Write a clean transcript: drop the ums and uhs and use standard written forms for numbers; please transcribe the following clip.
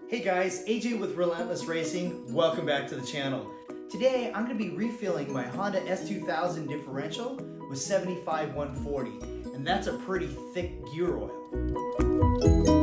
Hey guys, AJ with Relentless Racing. Welcome back to the channel. Today I'm going to be refilling my Honda S2000 Differential with 75 140, and that's a pretty thick gear oil.